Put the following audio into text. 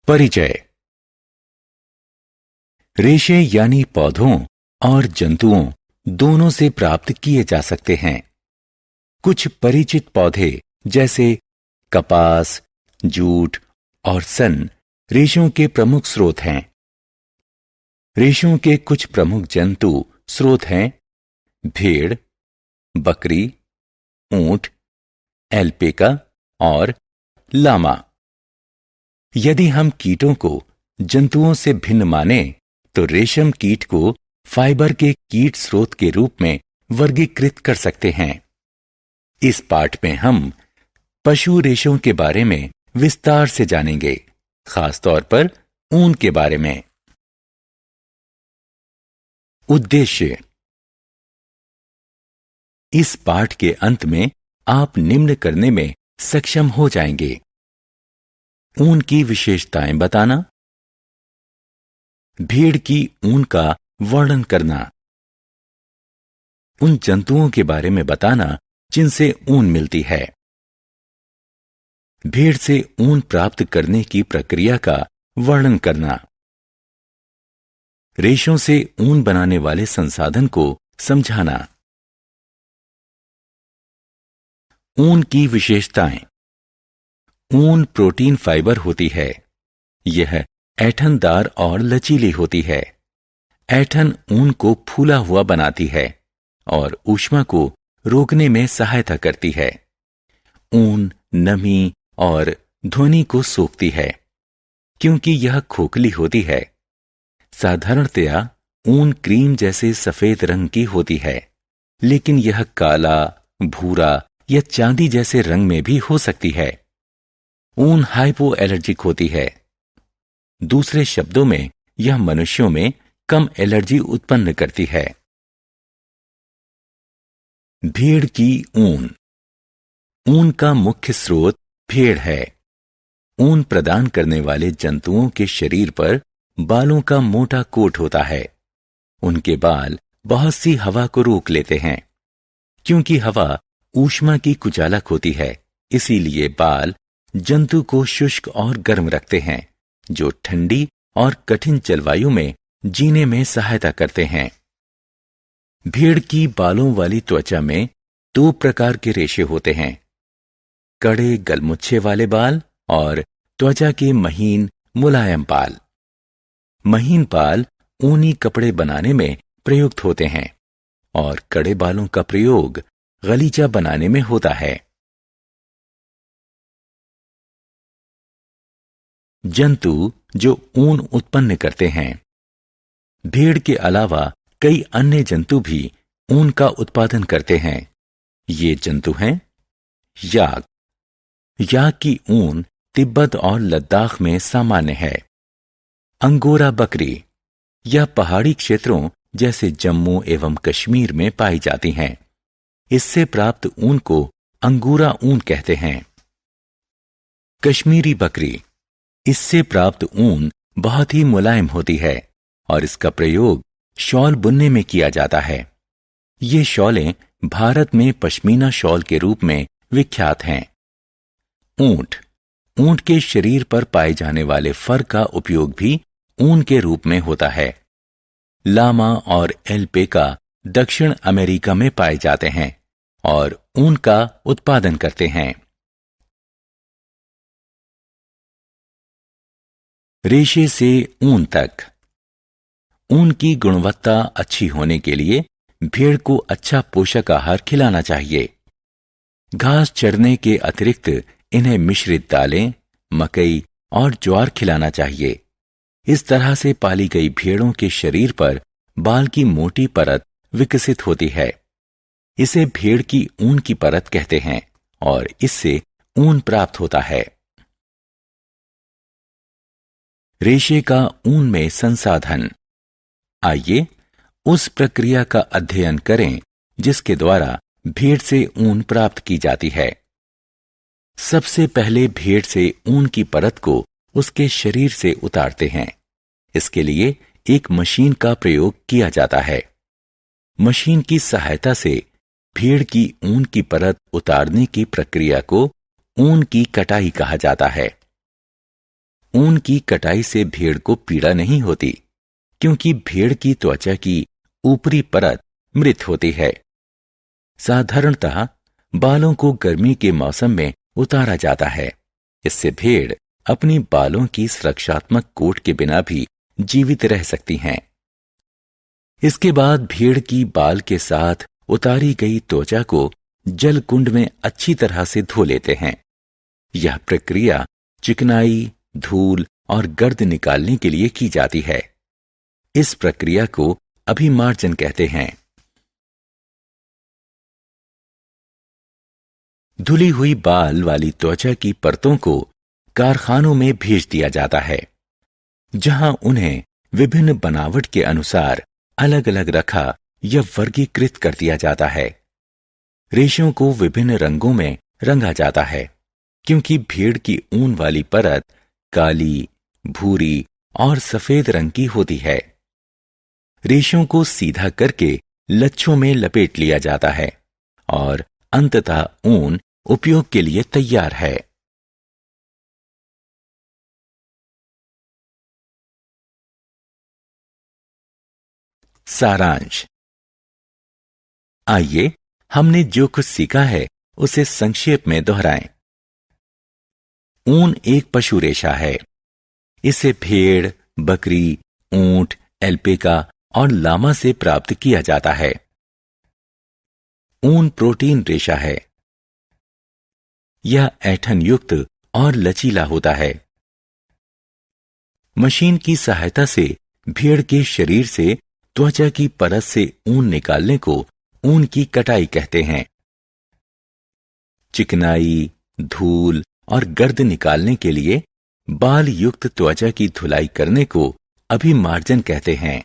परिचय। रेशे यानी पौधों और जंतुओं दोनों से प्राप्त किए जा सकते हैं। कुछ परिचित पौधे जैसे कपास, जूट और सन रेशों के प्रमुख स्रोत हैं। रेशों के कुछ प्रमुख जंतु स्रोत हैं भेड़, बकरी, ऊंट, एल्पेका और लामा। यदि हम कीटों को जंतुओं से भिन्न माने तो रेशम कीट को फाइबर के कीट स्रोत के रूप में वर्गीकृत कर सकते हैं। इस पाठ में हम पशु रेशों के बारे में विस्तार से जानेंगे, खासतौर पर ऊन के बारे में। उद्देश्य। इस पाठ के अंत में आप निम्न करने में सक्षम हो जाएंगे: ऊन की विशेषताएं बताना, भेड़ की ऊन का वर्णन करना, उन जंतुओं के बारे में बताना जिनसे ऊन मिलती है, भेड़ से ऊन प्राप्त करने की प्रक्रिया का वर्णन करना, रेशों से ऊन बनाने वाले संसाधन को समझाना। ऊन की विशेषताएं। ऊन प्रोटीन फाइबर होती है। यह ऐंठनदार और लचीली होती है। ऐंठन ऊन को फूला हुआ बनाती है और ऊष्मा को रोकने में सहायता करती है। ऊन नमी और ध्वनि को सोखती है क्योंकि यह खोखली होती है। साधारणतया ऊन क्रीम जैसे सफेद रंग की होती है, लेकिन यह काला, भूरा या चांदी जैसे रंग में भी हो सकती है। ऊन हाइपो एलर्जिक होती है। दूसरे शब्दों में यह मनुष्यों में कम एलर्जी उत्पन्न करती है। भेड़ की ऊन। ऊन का मुख्य स्रोत भेड़ है। ऊन प्रदान करने वाले जंतुओं के शरीर पर बालों का मोटा कोट होता है। उनके बाल बहुत सी हवा को रोक लेते हैं। क्योंकि हवा ऊष्मा की कुचालक होती है, इसीलिए बाल जंतु को शुष्क और गर्म रखते हैं, जो ठंडी और कठिन जलवायु में जीने में सहायता करते हैं। भेड़ की बालों वाली त्वचा में 2 प्रकार के रेशे होते हैं: कड़े गलमुच्छे वाले बाल और त्वचा के महीन मुलायम बाल। महीन बाल ऊनी कपड़े बनाने में प्रयुक्त होते हैं और कड़े बालों का प्रयोग गलीचा बनाने में होता है। जंतु जो ऊन उत्पन्न करते हैं। भेड़ के अलावा कई अन्य जंतु भी ऊन का उत्पादन करते हैं। ये जंतु हैं याक। याक की ऊन तिब्बत और लद्दाख में सामान्य है। अंगोरा बकरी। यह पहाड़ी क्षेत्रों जैसे जम्मू एवं कश्मीर में पाई जाती हैं। इससे प्राप्त ऊन को अंगूरा ऊन कहते हैं। कश्मीरी बकरी। इससे प्राप्त ऊन बहुत ही मुलायम होती है और इसका प्रयोग शॉल बुनने में किया जाता है। ये शॉलें भारत में पश्मीना शॉल के रूप में विख्यात हैं। ऊंट। ऊंट के शरीर पर पाए जाने वाले फर का उपयोग भी ऊन के रूप में होता है। लामा और एल्पेका दक्षिण अमेरिका में पाए जाते हैं और ऊन का उत्पादन करते हैं। रेशे से ऊन तक। ऊन की गुणवत्ता अच्छी होने के लिए भेड़ को अच्छा पोषक आहार खिलाना चाहिए। घास चरने के अतिरिक्त इन्हें मिश्रित दालें, मकई और ज्वार खिलाना चाहिए। इस तरह से पाली गई भेड़ों के शरीर पर बाल की मोटी परत विकसित होती है। इसे भेड़ की ऊन की परत कहते हैं और इससे ऊन प्राप्त होता है। रेशे का ऊन में संसाधन। आइए उस प्रक्रिया का अध्ययन करें जिसके द्वारा भेड़ से ऊन प्राप्त की जाती है। सबसे पहले भेड़ से ऊन की परत को उसके शरीर से उतारते हैं। इसके लिए एक मशीन का प्रयोग किया जाता है। मशीन की सहायता से भेड़ की ऊन की परत उतारने की प्रक्रिया को ऊन की कटाई कहा जाता है। ऊन की कटाई से भेड़ को पीड़ा नहीं होती, क्योंकि भेड़ की त्वचा की ऊपरी परत मृत होती है। साधारणतः बालों को गर्मी के मौसम में उतारा जाता है। इससे भेड़ अपनी बालों की सुरक्षात्मक कोट के बिना भी जीवित रह सकती हैं। इसके बाद भेड़ की बाल के साथ उतारी गई त्वचा को जल कुंड में अच्छी तरह से धो लेते हैं। यह प्रक्रिया चिकनाई, धूल और गर्द निकालने के लिए की जाती है। इस प्रक्रिया को अभिमार्जन कहते हैं। धुली हुई बाल वाली त्वचा की परतों को कारखानों में भेज दिया जाता है, जहां उन्हें विभिन्न बनावट के अनुसार अलग अलग रखा या वर्गीकृत कर दिया जाता है। रेशों को विभिन्न रंगों में रंगा जाता है, क्योंकि भेड़ की ऊन वाली परत काली, भूरी और सफेद रंग की होती है। रेशों को सीधा करके लच्छों में लपेट लिया जाता है और अंततः ऊन उपयोग के लिए तैयार है। सारांश। आइए हमने जो कुछ सीखा है उसे संक्षेप में दोहराएं। ऊन एक पशु रेशा है। इसे भेड़, बकरी, ऊंट, एल्पेका और लामा से प्राप्त किया जाता है। ऊन प्रोटीन रेशा है। यह ऐंठन युक्त और लचीला होता है। मशीन की सहायता से भेड़ के शरीर से त्वचा की परत से ऊन निकालने को ऊन की कटाई कहते हैं। चिकनाई, धूल और गर्द निकालने के लिए बाल युक्त त्वचा की धुलाई करने को अभिमार्जन कहते हैं।